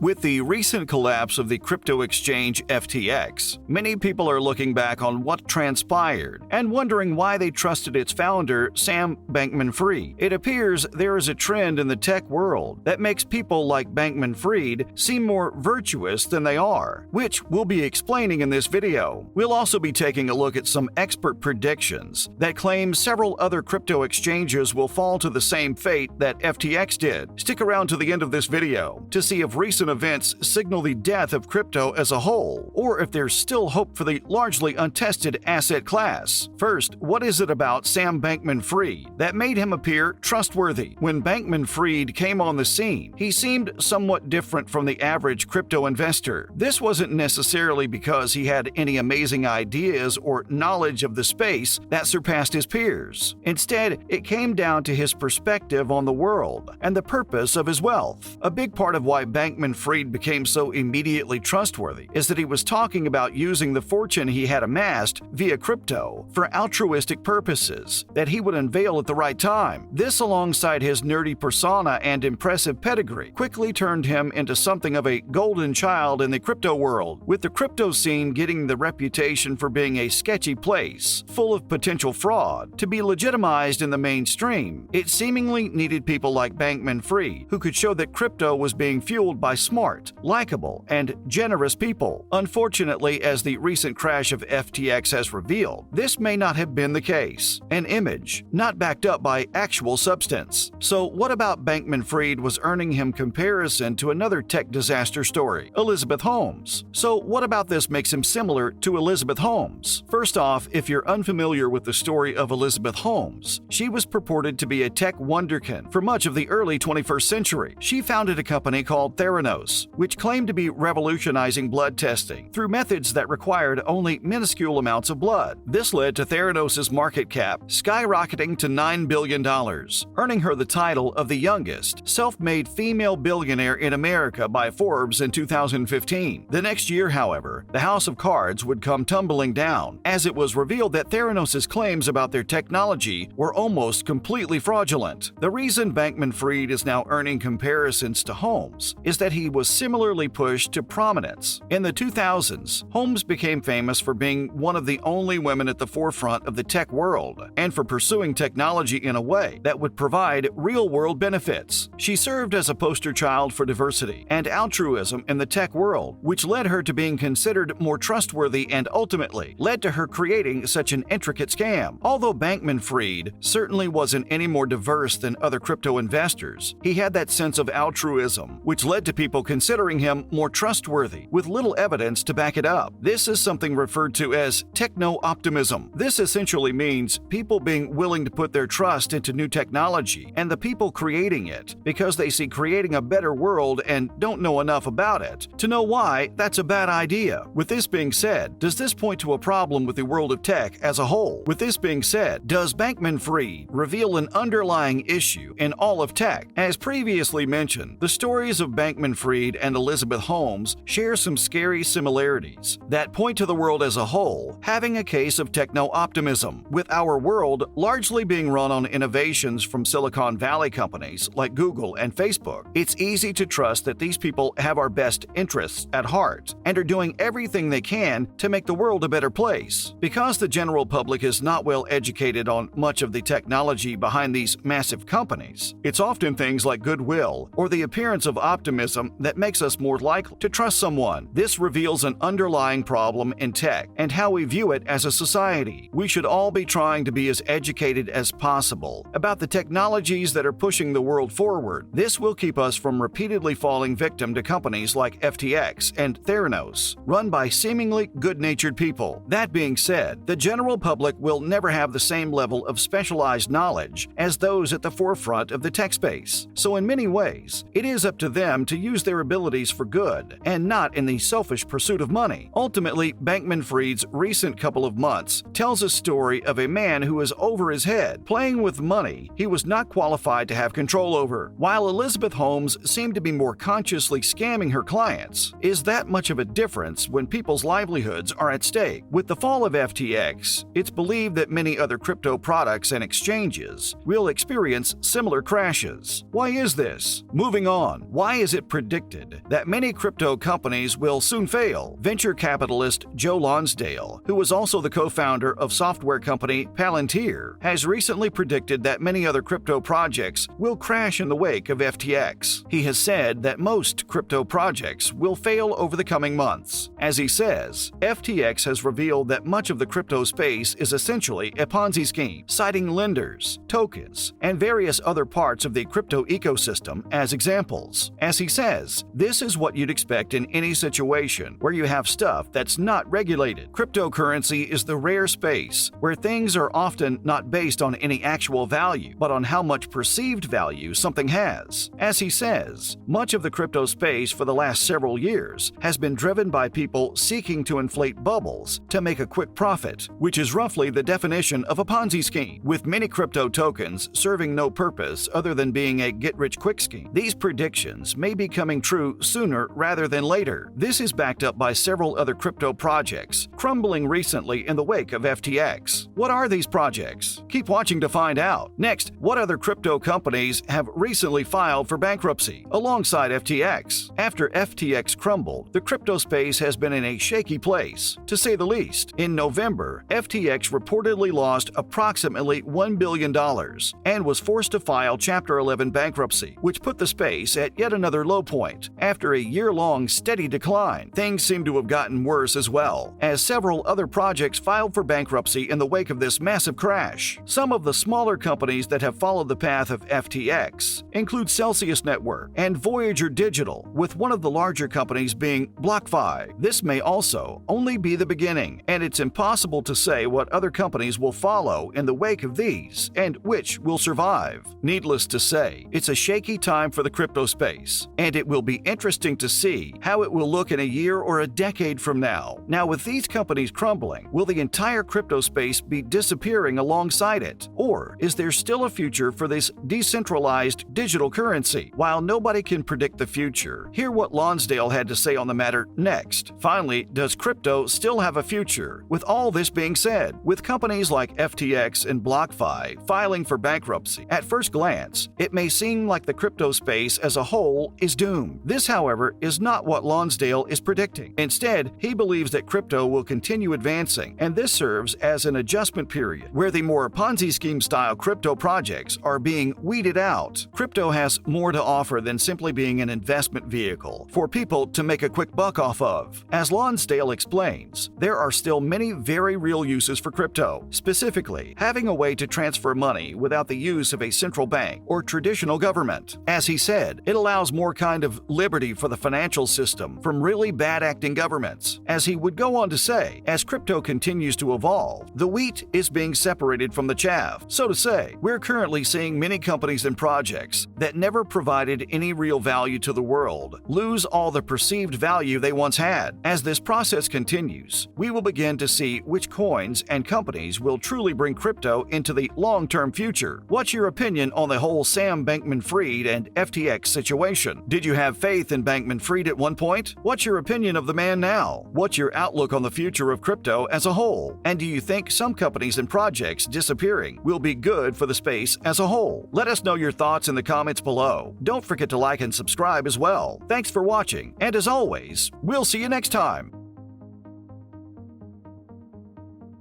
With the recent collapse of the crypto exchange FTX, many people are looking back on what transpired and wondering why they trusted its founder, Sam Bankman-Fried. It appears there is a trend in the tech world that makes people like Bankman-Fried seem more virtuous than they are, which we'll be explaining in this video. We'll also be taking a look at some expert predictions that claim several other crypto exchanges will fall to the same fate that FTX did. Stick around to the end of this video to see if recent events signal the death of crypto as a whole, or if there's still hope for the largely untested asset class. First, what is it about Sam Bankman-Fried that made him appear trustworthy? When Bankman-Fried came on the scene, he seemed somewhat different from the average crypto investor. This wasn't necessarily because he had any amazing ideas or knowledge of the space that surpassed his peers. Instead, it came down to his perspective on the world and the purpose of his wealth. A big part of why Bankman-Fried became so immediately trustworthy is that he was talking about using the fortune he had amassed via crypto for altruistic purposes that he would unveil at the right time. This, alongside his nerdy persona and impressive pedigree, quickly turned him into something of a golden child in the crypto world, with the crypto scene getting the reputation for being a sketchy place, full of potential fraud. To be legitimized in the mainstream, it seemingly needed people like Bankman-Fried, who could show that crypto was being fueled by smart, likable, and generous people. Unfortunately, as the recent crash of FTX has revealed, this may not have been the case. An image, not backed up by actual substance. So what about Bankman-Fried was earning him comparison to another tech disaster story, Elizabeth Holmes? So what about this makes him similar to Elizabeth Holmes? First off, if you're unfamiliar with the story of Elizabeth Holmes, she was purported to be a tech wonderkind for much of the early 21st century. She founded a company called Theranos, which claimed to be revolutionizing blood testing through methods that required only minuscule amounts of blood. This led to Theranos' market cap skyrocketing to $9 billion, earning her the title of the youngest self-made female billionaire in America by Forbes in 2015. The next year, however, the house of cards would come tumbling down, as it was revealed that Theranos' claims about their technology were almost completely fraudulent. The reason Bankman-Fried is now earning comparisons to Holmes is that he was similarly pushed to prominence. In the 2000s, Holmes became famous for being one of the only women at the forefront of the tech world and for pursuing technology in a way that would provide real-world benefits. She served as a poster child for diversity and altruism in the tech world, which led her to being considered more trustworthy and ultimately led to her creating such an intricate scam. Although Bankman-Fried certainly wasn't any more diverse than other crypto investors, he had that sense of altruism, which led to people considering him more trustworthy, with little evidence to back it up. This is something referred to as techno-optimism. This essentially means people being willing to put their trust into new technology and the people creating it because they see creating a better world and don't know enough about it to know why that's a bad idea. With this being said, does this point to a problem with the world of tech as a whole? With this being said, does Bankman-Fried reveal an underlying issue in all of tech? As previously mentioned, the stories of Bankman-Fried and Elizabeth Holmes share some scary similarities that point to the world as a whole having a case of techno-optimism, with our world largely being run on innovations from Silicon Valley companies like Google and Facebook. It's easy to trust that these people have our best interests at heart and are doing everything they can to make the world a better place. Because the general public is not well educated on much of the technology behind these massive companies, it's often things like goodwill or the appearance of optimism that makes us more likely to trust someone. This reveals an underlying problem in tech and how we view it as a society. We should all be trying to be as educated as possible about the technologies that are pushing the world forward. This will keep us from repeatedly falling victim to companies like FTX and Theranos, run by seemingly good-natured people. That being said, the general public will never have the same level of specialized knowledge as those at the forefront of the tech space. So in many ways, it is up to them to use their abilities for good and not in the selfish pursuit of money. Ultimately, Bankman-Fried's recent couple of months tells a story of a man who is over his head, playing with money he was not qualified to have control over, while Elizabeth Holmes seemed to be more consciously scamming her clients. Is that much of a difference when people's livelihoods are at stake? With the fall of FTX, it's believed that many other crypto products and exchanges will experience similar crashes. Why is this? Moving on, why is it predicted predicted that many crypto companies will soon fail. Venture capitalist Joe Lonsdale, who was also the co-founder of software company Palantir, has recently predicted that many other crypto projects will crash in the wake of FTX. He has said that most crypto projects will fail over the coming months. As he says, FTX has revealed that much of the crypto space is essentially a Ponzi scheme, citing lenders, tokens, and various other parts of the crypto ecosystem as examples. As he says, this is what you'd expect in any situation where you have stuff that's not regulated. Cryptocurrency is the rare space where things are often not based on any actual value, but on how much perceived value something has. As he says, much of the crypto space for the last several years has been driven by people seeking to inflate bubbles to make a quick profit, which is roughly the definition of a Ponzi scheme, with many crypto tokens serving no purpose other than being a get-rich-quick scheme. These predictions may be coming true sooner rather than later. This is backed up by several other crypto projects crumbling recently in the wake of FTX. What are these projects? Keep watching to find out. Next, what other crypto companies have recently filed for bankruptcy alongside FTX? After FTX crumbled, the crypto space has been in a shaky place, to say the least. In November, FTX reportedly lost approximately $1 billion and was forced to file Chapter 11 bankruptcy, which put the space at yet another low point. After a year-long steady decline, things seem to have gotten worse as well, as several other projects filed for bankruptcy in the wake of this massive crash. Some of the smaller companies that have followed the path of FTX include Celsius Network and Voyager Digital, with one of the larger companies being BlockFi. This may also only be the beginning, and it's impossible to say what other companies will follow in the wake of these and which will survive. Needless to say, it's a shaky time for the crypto space, and it will be interesting to see how it will look in a year or a decade from now. Now, with these companies crumbling, will the entire crypto space be disappearing alongside it? Or is there still a future for this decentralized digital currency? While nobody can predict the future, hear what Lonsdale had to say on the matter next. Finally, does crypto still have a future? With all this being said, with companies like FTX and BlockFi filing for bankruptcy, at first glance, it may seem like the crypto space as a whole is doomed. This, however, is not what Lonsdale is predicting. Instead, he believes that crypto will continue advancing, and this serves as an adjustment period where the more Ponzi scheme-style crypto projects are being weeded out. Crypto has more to offer than simply being an investment vehicle for people to make a quick buck off of. As Lonsdale explains, there are still many very real uses for crypto, specifically having a way to transfer money without the use of a central bank or traditional government. As he said, it allows more kind of liberty for the financial system from really bad-acting governments. As he would go on to say, as crypto continues to evolve, the wheat is being separated from the chaff. So to say, we're currently seeing many companies and projects that never provided any real value to the world lose all the perceived value they once had. As this process continues, we will begin to see which coins and companies will truly bring crypto into the long-term future. What's your opinion on the whole Sam Bankman-Fried and FTX situation? Did you have faith in Bankman-Fried at one point? What's your opinion of the man now? What's your outlook on the future of crypto as a whole? And do you think some companies and projects disappearing will be good for the space as a whole? Let us know your thoughts in the comments below. Don't forget to like and subscribe as well. Thanks for watching, and as always, we'll see you next time.